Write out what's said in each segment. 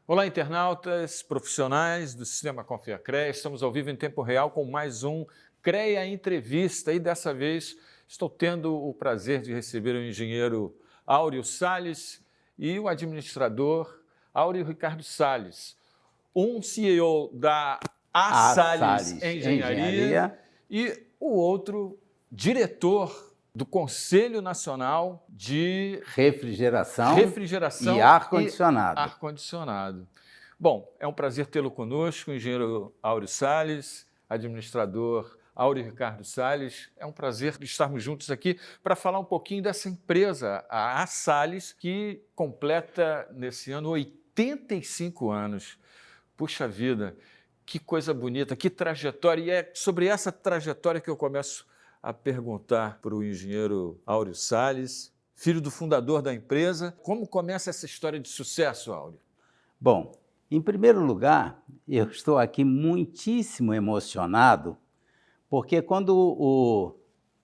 Olá, internautas, profissionais do Sistema Confia CREA. Estamos ao vivo em tempo real com mais um CREA Entrevista e dessa vez estou tendo o prazer de receber o engenheiro Áureo Salles e o administrador Áureo Ricardo Salles, um CEO da Salles Engenharia e o outro diretor do Conselho Nacional de Refrigeração e ar-condicionado. Bom, é um prazer tê-lo conosco, engenheiro Áureo Salles, administrador Áureo Ricardo Salles. É um prazer estarmos juntos aqui para falar um pouquinho dessa empresa, a Salles, que completa nesse ano 85 anos. Puxa vida, que coisa bonita, que trajetória. E é sobre essa trajetória que eu começo a perguntar para o engenheiro Áureo Salles, filho do fundador da empresa. Como começa essa história de sucesso, Áureo? Bom, em primeiro lugar, eu estou aqui muitíssimo emocionado, porque quando o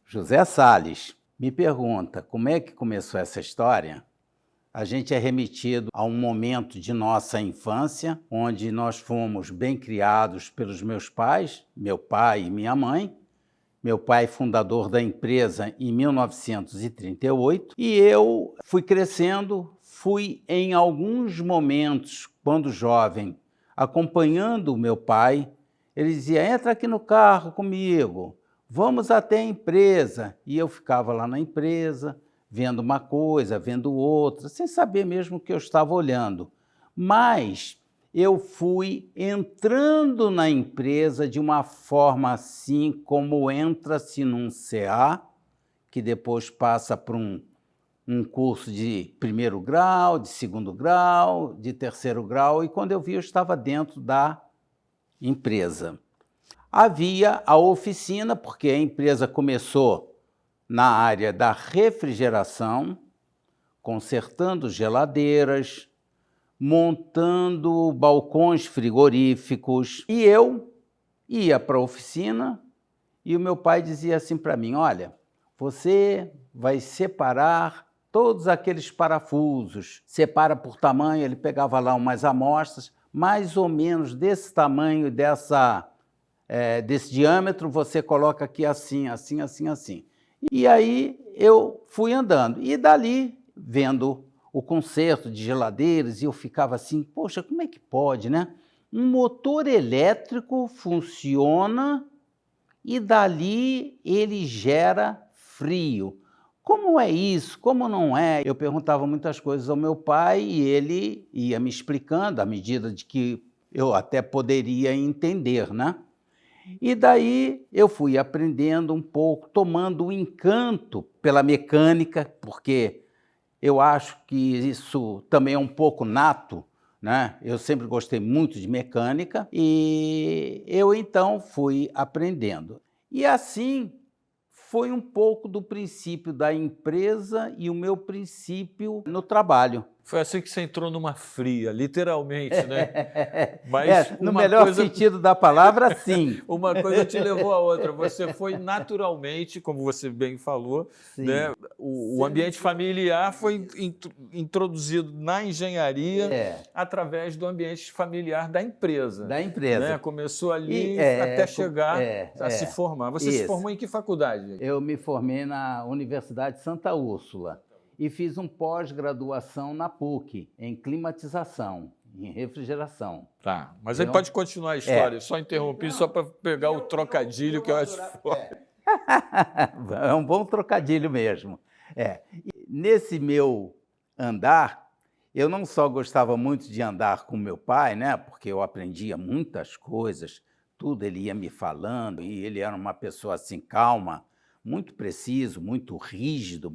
José Salles me pergunta como é que começou essa história, a gente é remetido a um momento de nossa infância, onde nós fomos bem criados pelos meus pais, meu pai e minha mãe. Meu pai, fundador da empresa em 1938, e eu fui crescendo, fui em alguns momentos, quando jovem, acompanhando o meu pai. Ele dizia, entra aqui no carro comigo, vamos até a empresa. E eu ficava lá na empresa, vendo uma coisa, vendo outra, sem saber mesmo o que eu estava olhando. Mas eu fui entrando na empresa de uma forma assim como entra-se num CA, que depois passa por um curso de primeiro grau, de segundo grau, de terceiro grau, e quando eu vi, eu estava dentro da empresa. Havia a oficina, porque a empresa começou na área da refrigeração, consertando geladeiras, montando balcões frigoríficos. E eu ia para a oficina e o meu pai dizia assim para mim, olha, você vai separar todos aqueles parafusos, separa por tamanho, ele pegava lá umas amostras, mais ou menos desse tamanho, desse diâmetro, você coloca aqui assim, assim, assim, assim. E aí eu fui andando e dali vendo o conserto de geladeiras, e eu ficava assim, poxa, como é que pode, né? Um motor elétrico funciona e dali ele gera frio. Como é isso? Como não é? Eu perguntava muitas coisas ao meu pai e ele ia me explicando à medida de que eu até poderia entender, né? E daí eu fui aprendendo um pouco, tomando um encanto pela mecânica, porque eu acho que isso também é um pouco nato, né? Eu sempre gostei muito de mecânica e eu então fui aprendendo. E assim foi um pouco do princípio da empresa e o meu princípio no trabalho. Foi assim que você entrou numa fria, literalmente, né? Mas no melhor sentido da palavra, sim. Uma coisa te levou a outra. Você foi naturalmente, como você bem falou, né? O ambiente familiar foi introduzido na engenharia através do ambiente familiar da empresa. Da empresa. Né? Começou ali até chegar a se formar. Você se formou em que faculdade? Eu me formei na Universidade Santa Úrsula. E fiz um pós-graduação na PUC, em climatização, em refrigeração. Tá, mas aí pode continuar a história, só interrompi só para pegar o trocadilho que eu acho forte. É um bom trocadilho mesmo. E nesse meu andar, eu não só gostava muito de andar com meu pai, né, porque eu aprendia muitas coisas, tudo ele ia me falando, e ele era uma pessoa assim calma, muito preciso, muito rígido,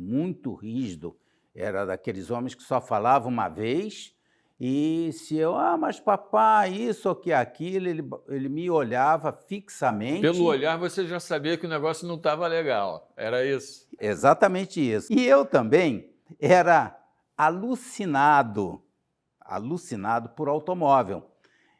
era daqueles homens que só falavam uma vez, e se eu, mas papai, isso ou que aquilo, ele me olhava fixamente. Pelo olhar você já sabia que o negócio não estava legal, era isso? Exatamente isso. E eu também era alucinado por automóvel.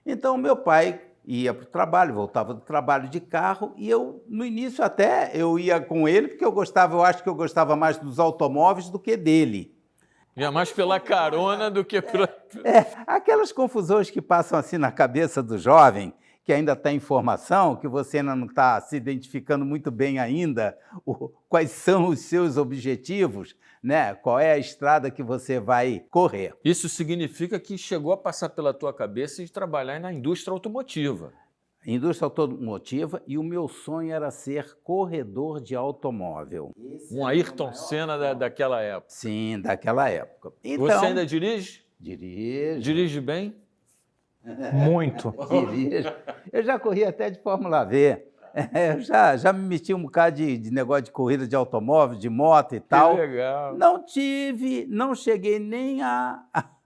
Então meu pai ia para o trabalho, voltava do trabalho de carro, e eu, no início até, eu ia com ele, porque eu acho que eu gostava mais dos automóveis do que dele. Ia mais pela carona do que pela... Aquelas confusões que passam assim na cabeça do jovem, que ainda está em formação, que você ainda não está se identificando muito bem ainda, quais são os seus objetivos, né? Qual é a estrada que você vai correr. Isso significa que chegou a passar pela tua cabeça de trabalhar na indústria automotiva. Indústria automotiva, e o meu sonho era ser corredor de automóvel. Um Ayrton Senna daquela época. Sim, daquela época. Então, você ainda dirige? Dirijo. Dirige bem? Muito. Dirijo. Eu já corri até de Fórmula V. Eu já me meti um bocado de negócio de corrida de automóvel, de moto e tal. Que legal. Não cheguei nem a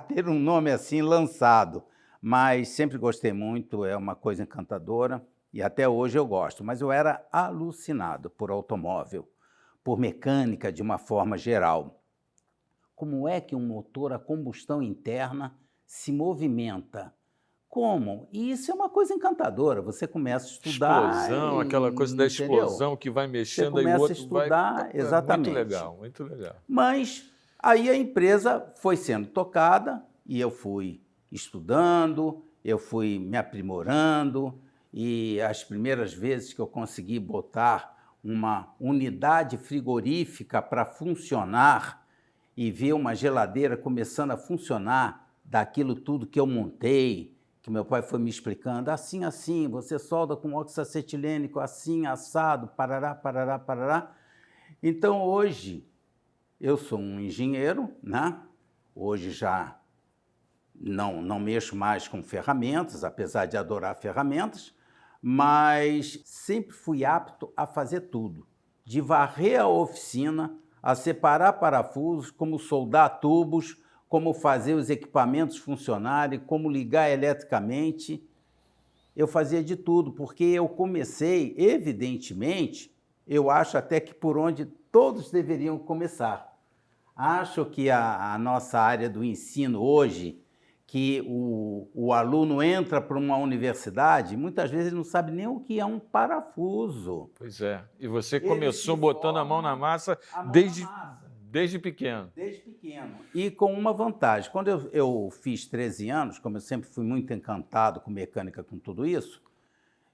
ter um nome assim lançado, mas sempre gostei muito, é uma coisa encantadora e até hoje eu gosto. Mas eu era alucinado por automóvel, por mecânica de uma forma geral. Como é que um motor a combustão interna se movimenta? Como? E isso é uma coisa encantadora. Você começa a estudar. Explosão, aquela coisa da explosão que vai mexendo, você aí o outro começa a estudar, vai... exatamente. Muito legal, muito legal. Mas aí a empresa foi sendo tocada e eu fui estudando, eu fui me aprimorando, e as primeiras vezes que eu consegui botar uma unidade frigorífica para funcionar e ver uma geladeira começando a funcionar daquilo tudo que eu montei, que meu pai foi me explicando, assim, você solda com óxido acetilênico, assim, assado, parará, parará, parará. Então, hoje, eu sou um engenheiro, né? Hoje já não mexo mais com ferramentas, apesar de adorar ferramentas, mas sempre fui apto a fazer tudo, de varrer a oficina, a separar parafusos, como soldar tubos, como fazer os equipamentos funcionarem, como ligar eletricamente. Eu fazia de tudo, porque eu comecei, evidentemente, eu acho até que por onde todos deveriam começar. Acho que a nossa área do ensino hoje, que o aluno entra para uma universidade, muitas vezes ele não sabe nem o que é um parafuso. Pois é. E você Ele começou se botando a forma mão na massa a mão desde na massa. Desde pequeno. Desde pequeno. E com uma vantagem. Quando eu fiz 13 anos, como eu sempre fui muito encantado com mecânica, com tudo isso,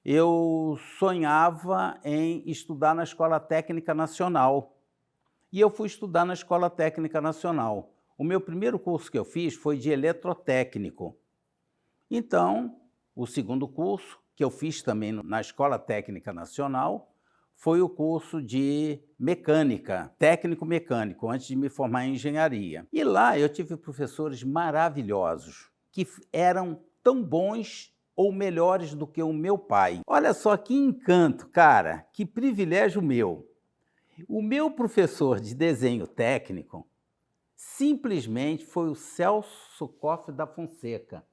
eu sonhava em estudar na Escola Técnica Nacional. E eu fui estudar na Escola Técnica Nacional. O meu primeiro curso que eu fiz foi de eletrotécnico. Então, o segundo curso, que eu fiz também na Escola Técnica Nacional, foi o curso de mecânica, técnico-mecânico, antes de me formar em engenharia. E lá eu tive professores maravilhosos, que eram tão bons ou melhores do que o meu pai. Olha só que encanto, cara, que privilégio meu. O meu professor de desenho técnico simplesmente foi o Celso Koff da Fonseca.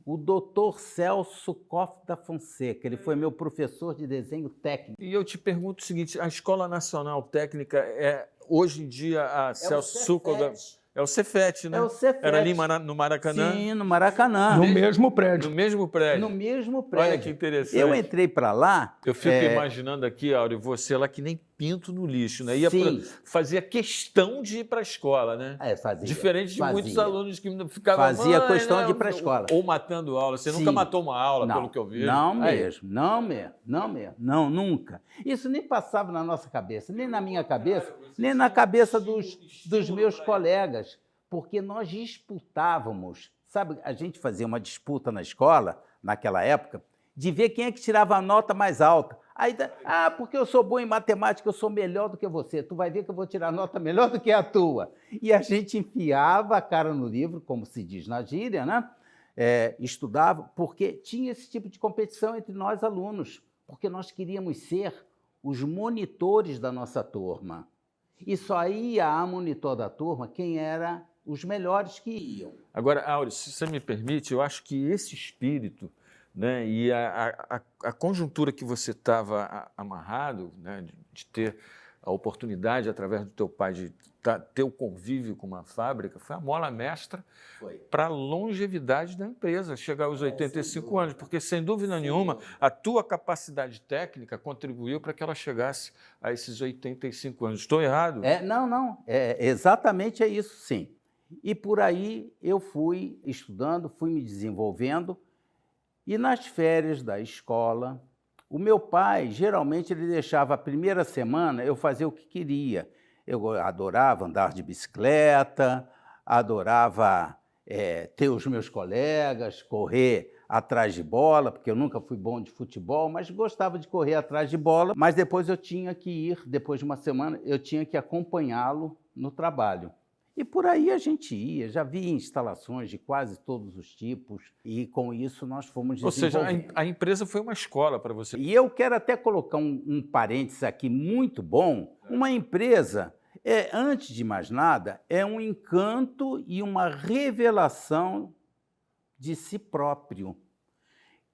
O doutor Celso Koff da Fonseca, ele foi meu professor de desenho técnico. E eu te pergunto o seguinte, a Escola Nacional Técnica é, hoje em dia, a Celso Koff da... É o Cefet, né? É o Cefet. Era ali no Maracanã? Sim, no Maracanã. No mesmo prédio. No mesmo prédio? No mesmo prédio. Olha que interessante. Eu entrei para lá... Eu fico imaginando aqui, Áureo, você lá que nem pinto no lixo, né? Fazia questão de ir para a escola, né? Fazia. Diferente de muitos alunos que ficavam... Fazia questão de ir para a escola. Ou matando aula. Você nunca matou uma aula, pelo que eu vi. Não mesmo, não, nunca. Isso nem passava na nossa cabeça, nem na minha cabeça, nem na cabeça dos meus colegas, porque nós disputávamos, sabe, a gente fazia uma disputa na escola, naquela época, de ver quem é que tirava a nota mais alta. Aí, porque eu sou bom em matemática, eu sou melhor do que você, tu vai ver que eu vou tirar nota melhor do que a tua. E a gente enfiava a cara no livro, como se diz na gíria, né? Estudava, porque tinha esse tipo de competição entre nós alunos, porque nós queríamos ser os monitores da nossa turma. E só ia a monitor da turma quem era os melhores que iam. Agora, Áureo, se você me permite, eu acho que esse espírito, né, e a conjuntura que você estava amarrado, né, de ter a oportunidade, através do teu pai, de teu convívio com uma fábrica foi a mola mestra Foi. para a longevidade da empresa, chegar aos 85 anos, porque, sem dúvida nenhuma, a tua capacidade técnica contribuiu para que ela chegasse a esses 85 anos. Estou errado? Não. Exatamente é isso, sim. E por aí eu fui estudando, fui me desenvolvendo, e nas férias da escola, o meu pai, geralmente, ele deixava a primeira semana eu fazer o que queria. Eu adorava andar de bicicleta, adorava ter os meus colegas, correr atrás de bola, porque eu nunca fui bom de futebol, mas gostava de correr atrás de bola. Mas depois eu tinha que ir, depois de uma semana, eu tinha que acompanhá-lo no trabalho. E por aí a gente ia, já vi instalações de quase todos os tipos, e com isso nós fomos desenvolvendo. Ou seja, a empresa foi uma escola para você. E eu quero até colocar um parênteses aqui muito bom. Uma empresa, antes de mais nada, é um encanto e uma revelação de si próprio,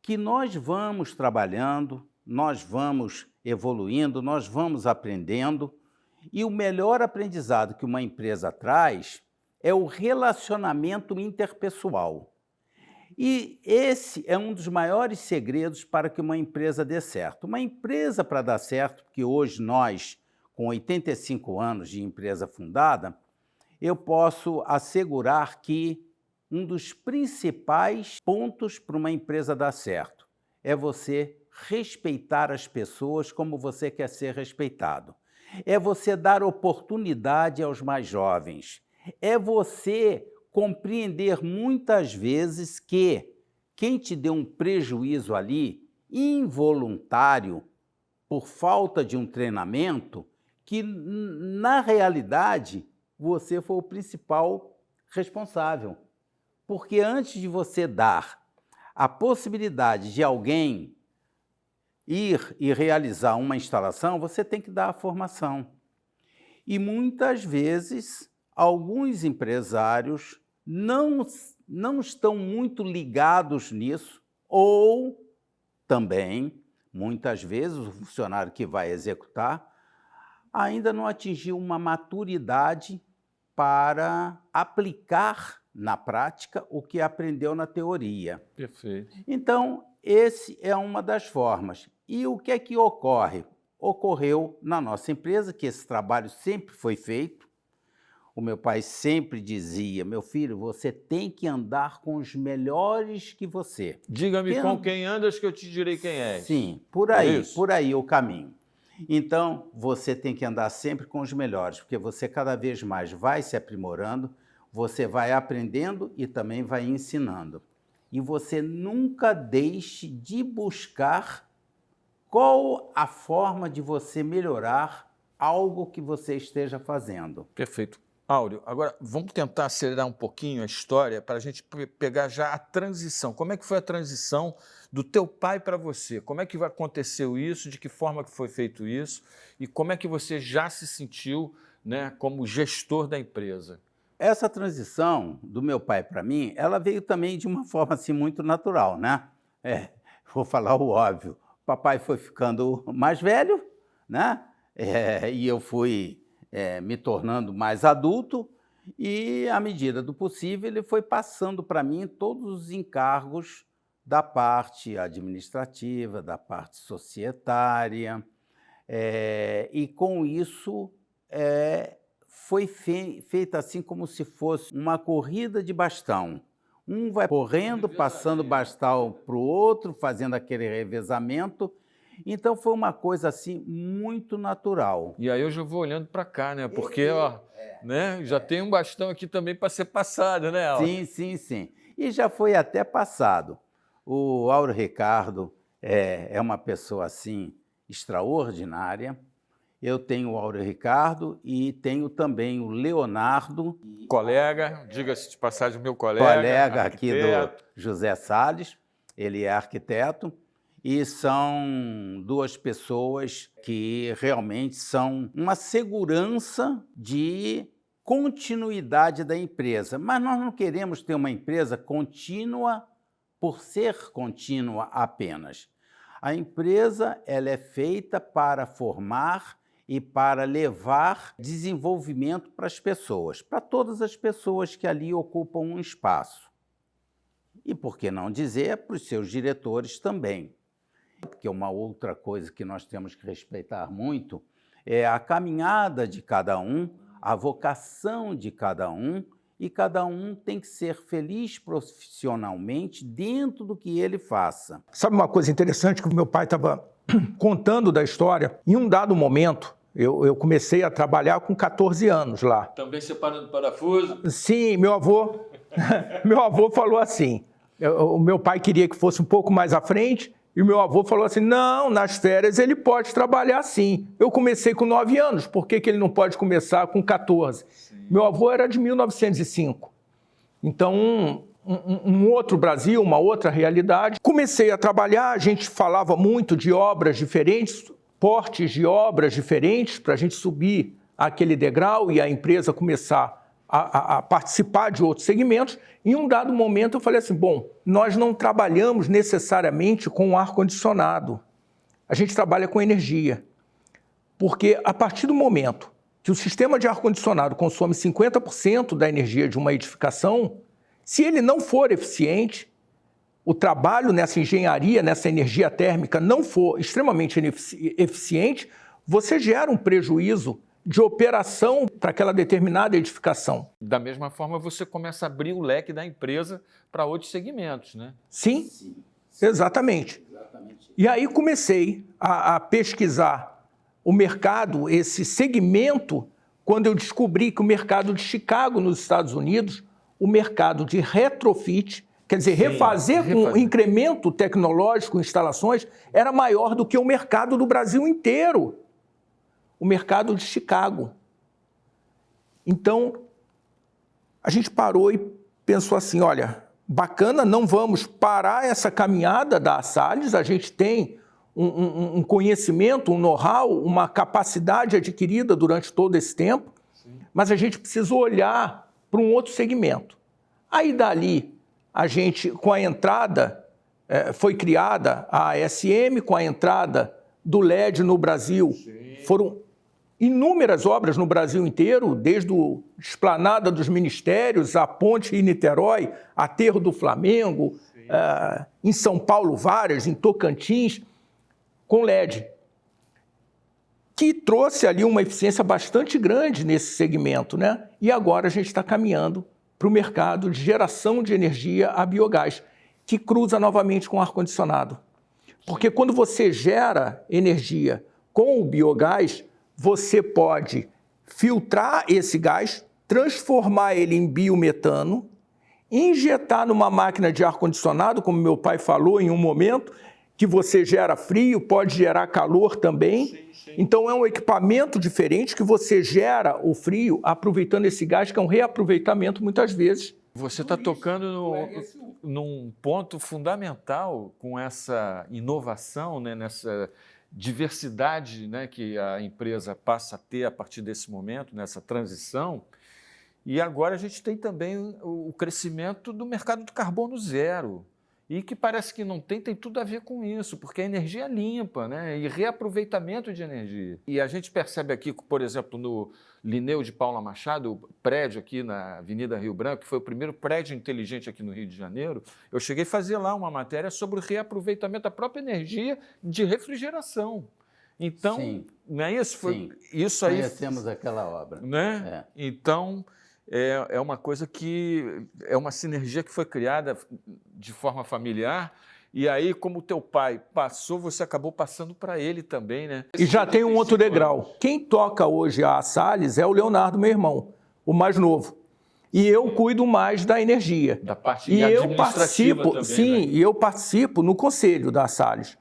que nós vamos trabalhando, nós vamos evoluindo, nós vamos aprendendo, e o melhor aprendizado que uma empresa traz é o relacionamento interpessoal. E esse é um dos maiores segredos para que uma empresa dê certo. Uma empresa, para dar certo, porque hoje nós, com 85 anos de empresa fundada, eu posso assegurar que um dos principais pontos para uma empresa dar certo é você respeitar as pessoas como você quer ser respeitado. É você dar oportunidade aos mais jovens. É você compreender muitas vezes que quem te deu um prejuízo ali, involuntário, por falta de um treinamento, que na realidade você foi o principal responsável. Porque antes de você dar a possibilidade de alguém ir e realizar uma instalação, você tem que dar a formação. E muitas vezes, alguns empresários não estão muito ligados nisso, ou também, muitas vezes, o funcionário que vai executar ainda não atingiu uma maturidade para aplicar na prática o que aprendeu na teoria. Perfeito. Então, esse é uma das formas. E o que é que ocorre? Ocorreu na nossa empresa, que esse trabalho sempre foi feito. O meu pai sempre dizia, meu filho, você tem que andar com os melhores que você. Diga-me com quem andas que eu te direi quem és. Sim, por aí o caminho. Então, você tem que andar sempre com os melhores, porque você cada vez mais vai se aprimorando, você vai aprendendo e também vai ensinando. E você nunca deixe de buscar qual a forma de você melhorar algo que você esteja fazendo. Perfeito. Áureo, agora vamos tentar acelerar um pouquinho a história para a gente pegar já a transição. Como é que foi a transição do teu pai para você? Como é que aconteceu isso? De que forma que foi feito isso? E como é que você já se sentiu, né, como gestor da empresa? Essa transição do meu pai para mim, ela veio também de uma forma assim muito natural, né? Vou falar o óbvio. Papai foi ficando mais velho, né? E eu fui me tornando mais adulto, e, à medida do possível, ele foi passando para mim todos os encargos da parte administrativa, da parte societária, e com isso foi feita assim como se fosse uma corrida de bastão. Um vai correndo, passando bastão para o outro, fazendo aquele revezamento. Então, foi uma coisa assim muito natural. E aí eu já vou olhando para cá, né? Porque já tem um bastão aqui também para ser passado, né, Áureo? Sim. E já foi até passado. O Áureo Ricardo é uma pessoa assim extraordinária. Eu tenho o Áureo Ricardo e tenho também o Leonardo. Colega, diga-se de passagem, meu colega. Colega aqui do José Salles, ele é arquiteto. E são duas pessoas que realmente são uma segurança de continuidade da empresa. Mas nós não queremos ter uma empresa contínua por ser contínua apenas. A empresa ela é feita para formar e para levar desenvolvimento para as pessoas, para todas as pessoas que ali ocupam um espaço. E, por que não dizer, para os seus diretores também. Porque uma outra coisa que nós temos que respeitar muito é a caminhada de cada um, a vocação de cada um, e cada um tem que ser feliz profissionalmente dentro do que ele faça. Sabe uma coisa interessante que o meu pai estava contando da história? Em um dado momento, eu comecei a trabalhar com 14 anos lá. Também separando parafuso? Sim, meu avô, meu avô falou assim, o meu pai queria que fosse um pouco mais à frente, e o meu avô falou assim, não, nas férias ele pode trabalhar sim. Eu comecei com 9 anos, por que ele não pode começar com 14? Sim. Meu avô era de 1905. Então, um outro Brasil, uma outra realidade. Comecei a trabalhar, a gente falava muito de obras diferentes, portes de obras diferentes, para a gente subir aquele degrau e a empresa começar a participar de outros segmentos. Em um dado momento eu falei assim, bom, nós não trabalhamos necessariamente com ar-condicionado, a gente trabalha com energia, porque a partir do momento que o sistema de ar-condicionado consome 50% da energia de uma edificação, se ele não for eficiente, o trabalho nessa engenharia, nessa energia térmica não for extremamente eficiente, você gera um prejuízo de operação para aquela determinada edificação. Da mesma forma, você começa a abrir o leque da empresa para outros segmentos, né? Sim, exatamente. E aí comecei a pesquisar o mercado, esse segmento, quando eu descobri que o mercado de Chicago, nos Estados Unidos, o mercado de retrofit, quer dizer, refazer com incremento tecnológico em instalações, era maior do que o mercado do Brasil inteiro. O mercado de Chicago. Então, a gente parou e pensou assim, olha, bacana, não vamos parar essa caminhada da Salles, a gente tem um conhecimento, um know-how, uma capacidade adquirida durante todo esse tempo, mas a gente precisa olhar para um outro segmento. Aí, dali, a gente, com a entrada, foi criada a ASM, com a entrada do LED no Brasil, foram inúmeras obras no Brasil inteiro, desde a Esplanada dos Ministérios, a Ponte em Niterói, Aterro do Flamengo, em São Paulo várias, em Tocantins, com LED, que trouxe ali uma eficiência bastante grande nesse segmento, né? E agora a gente está caminhando para o mercado de geração de energia a biogás, que cruza novamente com o ar-condicionado. Porque quando você gera energia com o biogás, você pode filtrar esse gás, transformar ele em biometano, injetar numa máquina de ar-condicionado, como meu pai falou em um momento, que você gera frio, pode gerar calor também. Sim. Então é um equipamento diferente que você gera o frio aproveitando esse gás, que é um reaproveitamento muitas vezes. Você está tocando num ponto fundamental com essa inovação, né, nessa diversidade, né, que a empresa passa a ter a partir desse momento, nessa transição. E agora a gente tem também o crescimento do mercado do carbono zero, e que parece que não tem tudo a ver com isso, porque a energia é limpa, né, e reaproveitamento de energia. E a gente percebe aqui, por exemplo, no Linneu de Paula Machado, o prédio aqui na Avenida Rio Branco, que foi o primeiro prédio inteligente aqui no Rio de Janeiro, eu cheguei a fazer lá uma matéria sobre o reaproveitamento da própria energia de refrigeração. Então, Sim. Não é isso? Sim. Isso aí. Conhecemos aquela obra. Né? Então, é uma coisa que é uma sinergia que foi criada de forma familiar. E aí, como o teu pai passou, você acabou passando para ele também, né? E já tem um outro degrau. Quem toca hoje a Salles é o Leonardo, meu irmão, o mais novo. E eu cuido mais da energia. Da parte e eu administrativa participo, também, sim, né? E eu participo no conselho da Salles,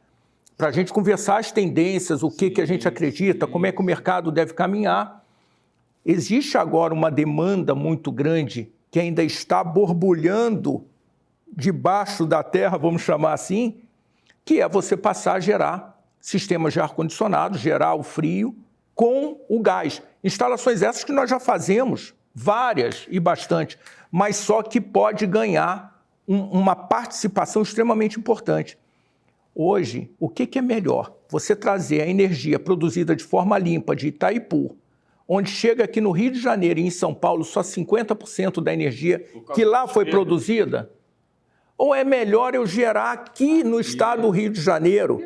para a gente conversar as tendências, o que a gente acredita, como é que o mercado deve caminhar. Existe agora uma demanda muito grande que ainda está borbulhando debaixo da terra, vamos chamar assim, que é você passar a gerar sistemas de ar-condicionado, gerar o frio com o gás. Instalações essas que nós já fazemos, várias e bastante, mas só que pode ganhar uma participação extremamente importante. Hoje, o que é melhor? Você trazer a energia produzida de forma limpa de Itaipu, onde chega aqui no Rio de Janeiro e em São Paulo só 50% da energia que lá foi produzida? Ou é melhor eu gerar aqui no estado do Rio de Janeiro,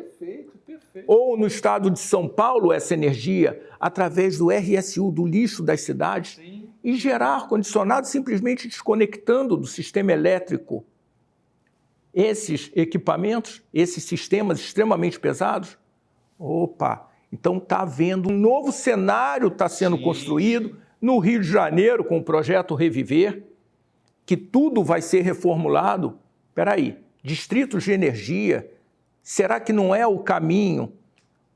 ou no estado de São Paulo, essa energia, através do RSU, do lixo das cidades, e gerar ar-condicionado simplesmente desconectando do sistema elétrico esses equipamentos, esses sistemas extremamente pesados? Opa! Então está havendo um novo cenário, está sendo construído no Rio de Janeiro com o projeto Reviver, que tudo vai ser reformulado. Espera aí, distritos de energia, será que não é o caminho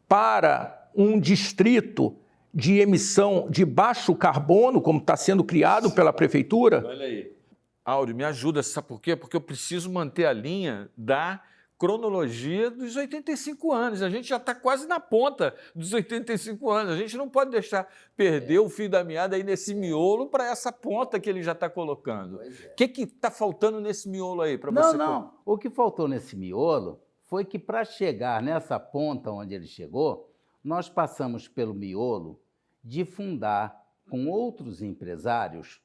para um distrito de emissão de baixo carbono, como está sendo criado pela prefeitura? Olha aí. Áureo, me ajuda, sabe por quê? Porque eu preciso manter a linha da cronologia dos 85 anos. A gente já está quase na ponta dos 85 anos. A gente não pode deixar perder o fio da meada aí nesse miolo para essa ponta que ele já está colocando. O que está faltando nesse miolo aí para você? Não. O que faltou nesse miolo foi que, para chegar nessa ponta onde ele chegou, nós passamos pelo miolo de fundar com outros empresários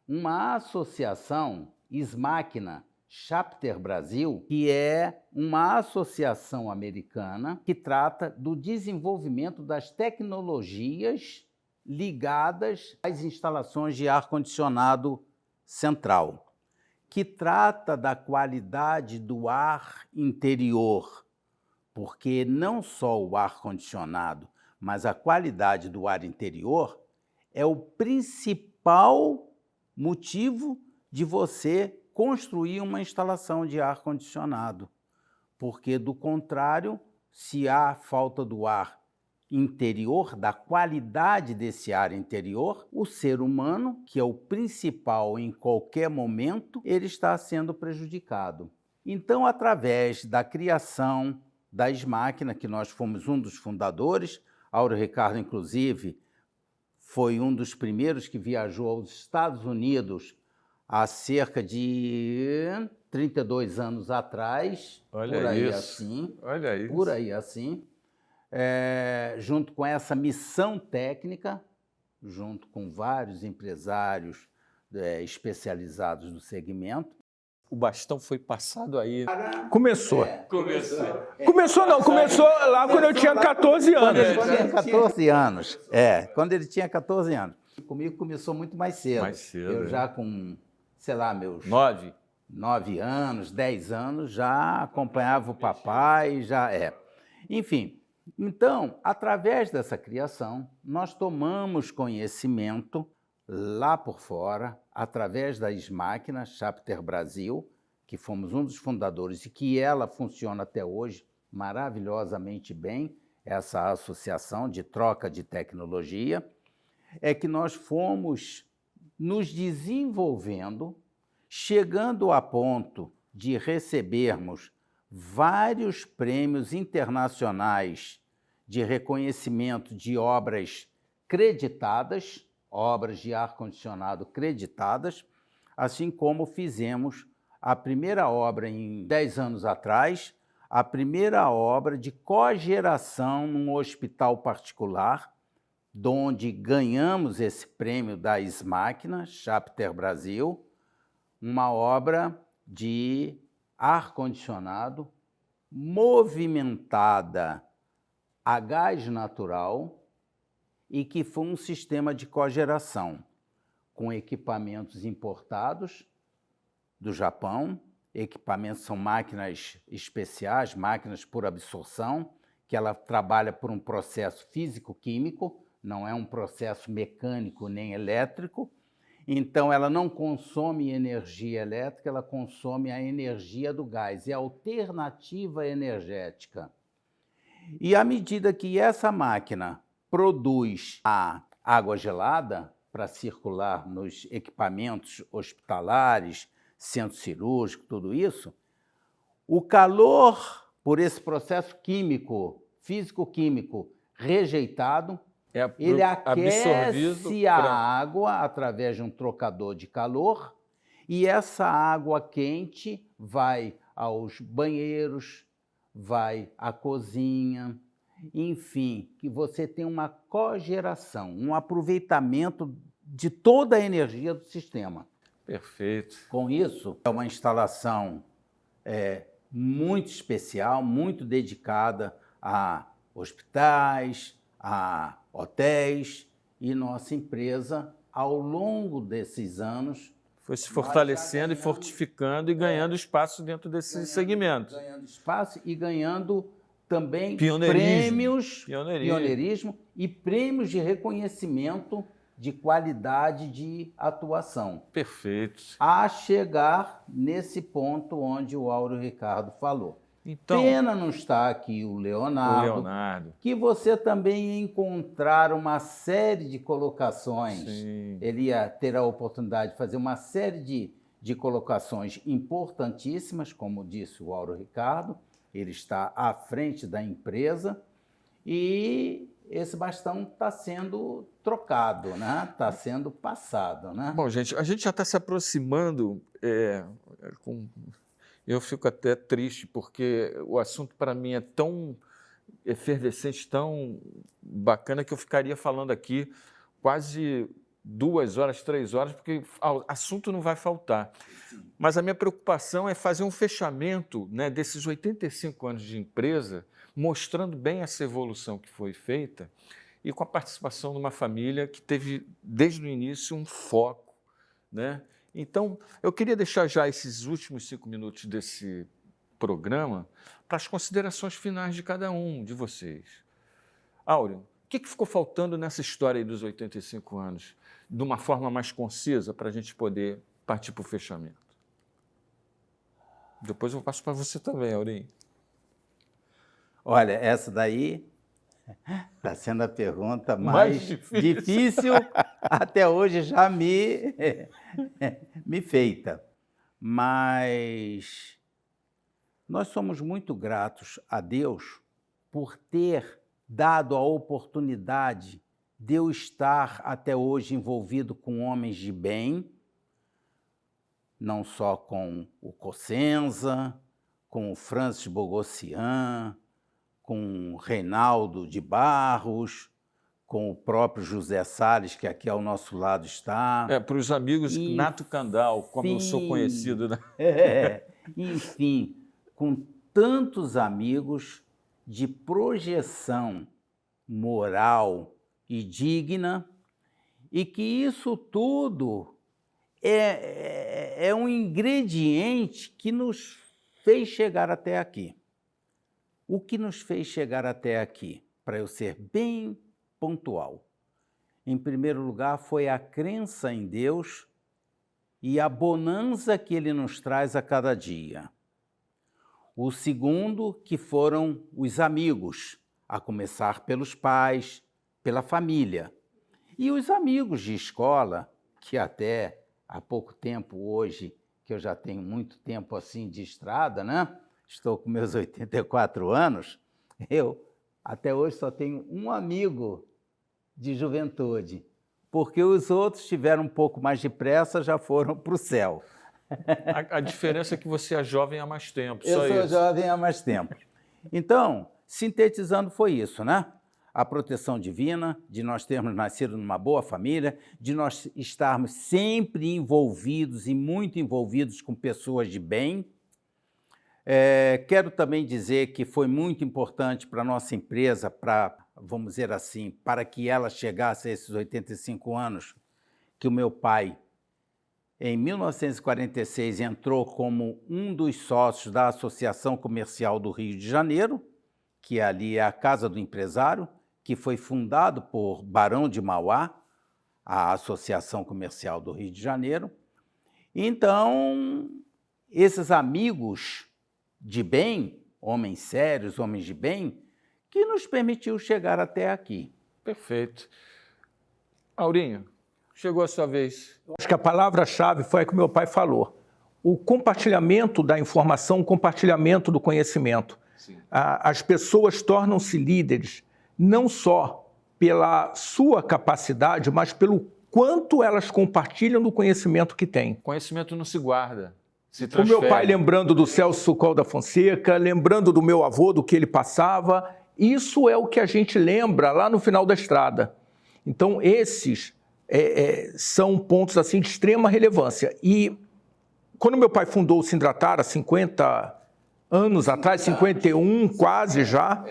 uma associação Ismáquina Chapter Brasil, que é uma associação americana que trata do desenvolvimento das tecnologias ligadas às instalações de ar-condicionado central, que trata da qualidade do ar interior, porque não só o ar-condicionado, mas a qualidade do ar interior é o principal motivo de você construir uma instalação de ar-condicionado, porque, do contrário, se há falta do ar interior, da qualidade desse ar interior, o ser humano, que é o principal em qualquer momento, ele está sendo prejudicado. Então, através da criação da Ismáquina, que nós fomos um dos fundadores, Áureo Ricardo, inclusive, foi um dos primeiros que viajou aos Estados Unidos há cerca de 32 anos atrás, Olha por aí isso. assim, Olha isso. por aí assim, junto com essa missão técnica, junto com vários empresários especializados no segmento. O bastão foi passado aí. Começou. Começou lá quando eu tinha 14 anos. Quando ele tinha 14 anos. Quando ele tinha 14 anos. Comigo começou muito mais cedo. Mais cedo, Eu já com, sei lá, meus 9 anos, 10 anos, já acompanhava o papai, Enfim, então, através dessa criação, nós tomamos conhecimento lá por fora, através da Ismáquina Chapter Brasil, que fomos um dos fundadores e que ela funciona até hoje maravilhosamente bem, essa associação de troca de tecnologia, é que nós fomos nos desenvolvendo, chegando a ponto de recebermos vários prêmios internacionais de reconhecimento de obras creditadas, obras de ar-condicionado creditadas, assim como fizemos a primeira obra, em 10 anos atrás, a primeira obra de cogeração num hospital particular, onde ganhamos esse prêmio da Ismáquina Chapter Brasil, uma obra de ar-condicionado movimentada a gás natural e que foi um sistema de cogeração com equipamentos importados do Japão. Equipamentos são máquinas especiais, máquinas por absorção, que ela trabalha por um processo físico-químico, não é um processo mecânico nem elétrico. Então, ela não consome energia elétrica, ela consome a energia do gás, é alternativa energética. E à medida que essa máquina produz a água gelada para circular nos equipamentos hospitalares, centro cirúrgico, tudo isso, o calor, por esse processo químico, físico-químico rejeitado, ele aquece a água através de um trocador de calor e essa água quente vai aos banheiros, vai a cozinha, enfim, que você tem uma cogeração, um aproveitamento de toda a energia do sistema. Perfeito. Com isso, é uma instalação muito especial, muito dedicada a hospitais, a hotéis, e nossa empresa, ao longo desses anos, foi se fortalecendo e fortificando e ganhando espaço dentro desse segmento. Ganhando espaço e ganhando também pioneirismo e prêmios de reconhecimento de qualidade de atuação. Perfeito. A chegar nesse ponto onde o Áureo Ricardo falou. Então, pena não estar aqui o Leonardo, que você também ia encontrar uma série de colocações. Sim. Ele ia ter a oportunidade de fazer uma série de colocações importantíssimas, como disse o Áureo Ricardo. Ele está à frente da empresa e esse bastão está sendo trocado, né? Está sendo passado, né? Bom, gente, a gente já está se aproximando Eu fico até triste, porque o assunto para mim é tão efervescente, tão bacana, que eu ficaria falando aqui quase 2 horas, 3 horas, porque assunto não vai faltar. Mas a minha preocupação é fazer um fechamento, né, desses 85 anos de empresa, mostrando bem essa evolução que foi feita e com a participação de uma família que teve, desde o início, um foco, né? Então, eu queria deixar já esses últimos 5 minutos desse programa para as considerações finais de cada um de vocês. Áureo, o que ficou faltando nessa história aí dos 85 anos, de uma forma mais concisa, para a gente poder partir para o fechamento? Depois eu passo para você também, Aurinho. Olha, essa daí está sendo a pergunta mais difícil até hoje já me feita. Mas nós somos muito gratos a Deus por ter dado a oportunidade de eu estar até hoje envolvido com homens de bem, não só com o Cossenza, com o Francis Bogossian, com o Reinaldo de Barros, com o próprio José Salles, que aqui ao nosso lado está. Para os amigos, Nato Candal, como eu sou conhecido. Né? Enfim, com tantos amigos de projeção moral e digna, e que isso tudo é um ingrediente que nos fez chegar até aqui. O que nos fez chegar até aqui, para eu ser bem pontual? Em primeiro lugar, foi a crença em Deus e a bonança que Ele nos traz a cada dia. O segundo, que foram os amigos, a começar pelos pais, pela família. E os amigos de escola, que até há pouco tempo hoje, que eu já tenho muito tempo assim de estrada, né? Estou com meus 84 anos, eu até hoje só tenho um amigo de juventude, porque os outros tiveram um pouco mais de pressa, já foram para o céu. A diferença é que você é jovem há mais tempo, Eu sou jovem há mais tempo. Então, sintetizando, foi isso, né? A proteção divina, de nós termos nascido numa boa família, de nós estarmos sempre envolvidos e muito envolvidos com pessoas de bem. Quero também dizer que foi muito importante para a nossa empresa, vamos dizer assim, para que ela chegasse a esses 85 anos, que o meu pai, em 1946, entrou como um dos sócios da Associação Comercial do Rio de Janeiro, que ali é a Casa do Empresário, que foi fundado por Barão de Mauá, a Associação Comercial do Rio de Janeiro. Então, esses amigos de bem, homens sérios, homens de bem, que nos permitiu chegar até aqui. Perfeito. Aurinho, chegou a sua vez. Eu acho que a palavra-chave foi a que meu pai falou. O compartilhamento da informação, o compartilhamento do conhecimento. As pessoas tornam-se líderes não só pela sua capacidade, mas pelo quanto elas compartilham do conhecimento que têm. Conhecimento não se guarda, se O transfere. meu pai lembrando do Celso Socol da Fonseca, lembrando do meu avô, do que ele passava. Isso é o que a gente lembra lá no final da estrada. Então, esses são pontos assim de extrema relevância. E quando meu pai fundou o Sindratara, 50 anos atrás, 51 quase já,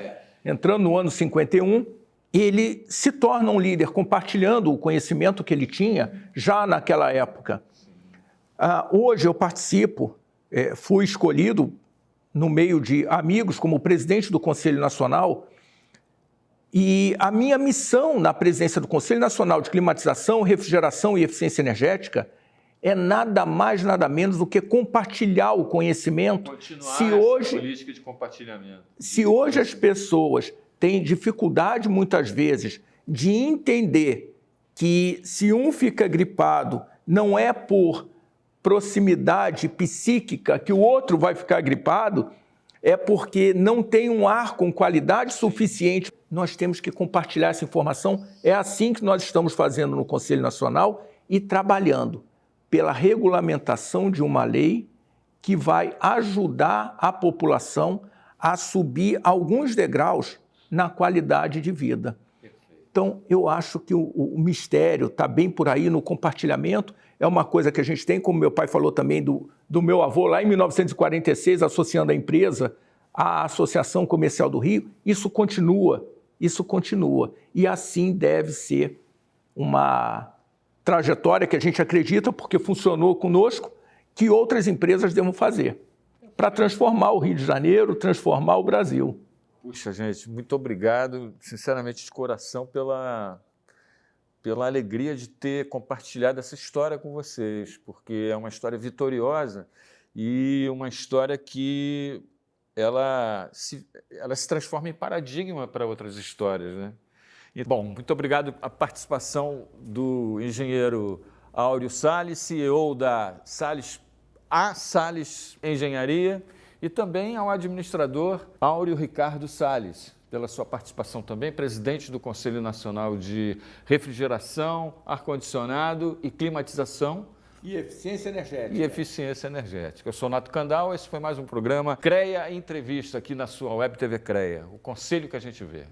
entrando no ano 51, ele se torna um líder compartilhando o conhecimento que ele tinha já naquela época. Hoje eu participo, fui escolhido no meio de amigos como presidente do Conselho Nacional, e a minha missão na presidência do Conselho Nacional de Climatização, Refrigeração e Eficiência Energética é nada mais, nada menos do que compartilhar o conhecimento. Continuar essa política de compartilhamento. Se hoje as pessoas têm dificuldade, muitas vezes, de entender que se um fica gripado, não é por proximidade psíquica que o outro vai ficar gripado, é porque não tem um ar com qualidade suficiente. Nós temos que compartilhar essa informação. É assim que nós estamos fazendo no Conselho Nacional e trabalhando pela regulamentação de uma lei que vai ajudar a população a subir alguns degraus na qualidade de vida. Então, eu acho que o mistério está bem por aí no compartilhamento. É uma coisa que a gente tem, como meu pai falou também do meu avô, lá em 1946, associando a empresa à Associação Comercial do Rio. Isso continua. E assim deve ser uma trajetória que a gente acredita, porque funcionou conosco, que outras empresas devam fazer para transformar o Rio de Janeiro, transformar o Brasil. Puxa, gente, muito obrigado, sinceramente, de coração, pela alegria de ter compartilhado essa história com vocês, porque é uma história vitoriosa e uma história que ela se transforma em paradigma para outras histórias, né? E, bom, muito obrigado a participação do engenheiro Áureo Salles, CEO da Salles Engenharia, e também ao administrador Áureo Ricardo Salles, pela sua participação também, presidente do Conselho Nacional de Refrigeração, Ar-Condicionado e Climatização. E eficiência energética. Eu sou Nato Candal, esse foi mais um programa CREA Entrevista aqui na sua Web TV CREA, o conselho que a gente vê.